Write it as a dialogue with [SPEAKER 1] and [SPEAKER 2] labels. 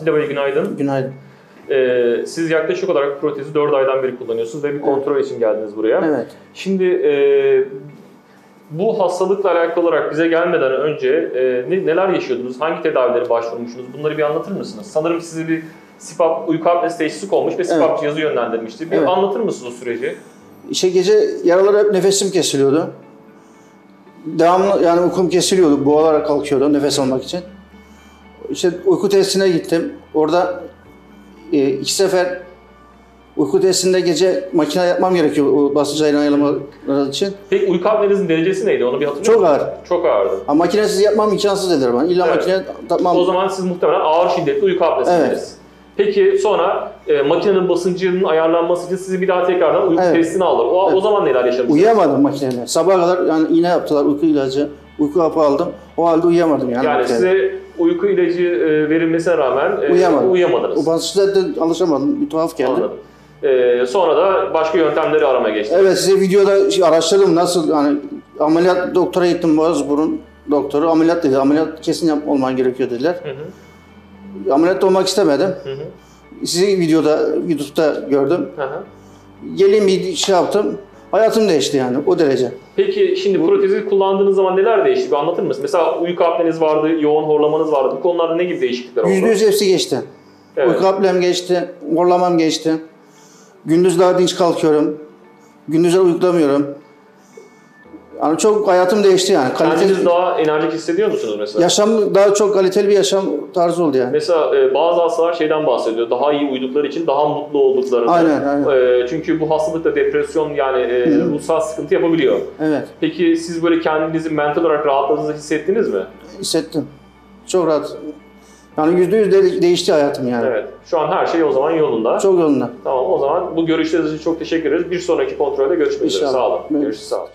[SPEAKER 1] Atilla Bey günaydın.
[SPEAKER 2] Günaydın.
[SPEAKER 1] Siz yaklaşık olarak protezi 4 aydan beri kullanıyorsunuz ve bir kontrol için geldiniz buraya.
[SPEAKER 2] Evet.
[SPEAKER 1] Şimdi bu hastalıkla alakalı olarak bize gelmeden önce neler yaşıyordunuz? Hangi tedavilere başvurmuşsunuz? Bunları bir anlatır mısınız? Sanırım sizi bir CPAP, uyku apnesi teşhisi konmuş ve CPAP cihazı yönlendirmişti. Bir anlatır mısınız o süreci?
[SPEAKER 2] İşte gece yaralar hep nefesim kesiliyordu. Devamlı yani uykum kesiliyordu. Boğularak kalkıyordu nefes almak için. İşte uyku testine gittim. Orada 2 sefer uyku testinde gece makine yapmam gerekiyor o basınç ayarlamaları için.
[SPEAKER 1] Peki uyku apnenizin derecesi neydi? Onu bir hatırlıyor
[SPEAKER 2] Çok
[SPEAKER 1] musunuz?
[SPEAKER 2] ağır.
[SPEAKER 1] Çok ağırdı.
[SPEAKER 2] Ama makinesiz yapmam imkansız dediler bana. İlla makine takmam.
[SPEAKER 1] O zaman siz muhtemelen ağır şiddetli uyku apnesindeniz. Peki sonra makinenin basıncının ayarlanması için sizi bir daha tekrardan uyku testine alır. O zaman neler yaşadınız?
[SPEAKER 2] Uyuyamadım makineyle. Sabaha kadar yani iğne yaptılar, uyku ilacı, uyku hapı aldım. O halde uyuyamadım yani.
[SPEAKER 1] Yani size uyku ilacı verilmesine rağmen uyuyamadınız.
[SPEAKER 2] O basınçta alışamadım. Bir tuhaf geldi.
[SPEAKER 1] Anladım. Sonra da başka yöntemleri aramaya geçtiniz.
[SPEAKER 2] Evet, size videoda araştırdım nasıl yani ameliyat doktora gittim, Boğazburun doktoru ameliyat dedi. Ameliyat kesin olman gerekiyor dediler. Ameliyat olmak istemedim. Sizi YouTube'da gördüm. Geleyim bir şey yaptım. Hayatım değişti yani o derece.
[SPEAKER 1] Peki şimdi protezi kullandığınız zaman neler değişti? Bir anlatır mısınız? Mesela uyku apneniz vardı, yoğun horlamanız vardı. Bu konularda ne gibi değişiklikler oldu?
[SPEAKER 2] %100 hepsi geçti. Evet. Uyku apnem geçti, horlamam geçti. Gündüz daha dinç kalkıyorum. Gündüzler uyuklamıyorum. Yani çok hayatım değişti yani.
[SPEAKER 1] Kendiniz daha enerjik hissediyor musunuz mesela?
[SPEAKER 2] Yaşam daha çok kaliteli bir yaşam tarzı oldu yani.
[SPEAKER 1] Mesela bazı hastalar şeyden bahsediyor. Daha iyi uyudukları için daha mutlu olduklarını.
[SPEAKER 2] Aynen.
[SPEAKER 1] Çünkü bu hastalıkta depresyon yani ruhsal sıkıntı yapabiliyor.
[SPEAKER 2] Evet.
[SPEAKER 1] Peki siz böyle kendinizi mental olarak rahatladığınızı hissettiniz mi?
[SPEAKER 2] Hissettim. Çok rahat. Yani %100 değişti hayatım yani.
[SPEAKER 1] Evet. Şu an her şey o zaman yolunda.
[SPEAKER 2] Çok yolunda.
[SPEAKER 1] Tamam, o zaman bu görüşleriniz için çok teşekkür ederiz. Bir sonraki kontrolde görüşmek üzere. Sağ olun.
[SPEAKER 2] Evet.
[SPEAKER 1] Görüşürüz. Sağ olun.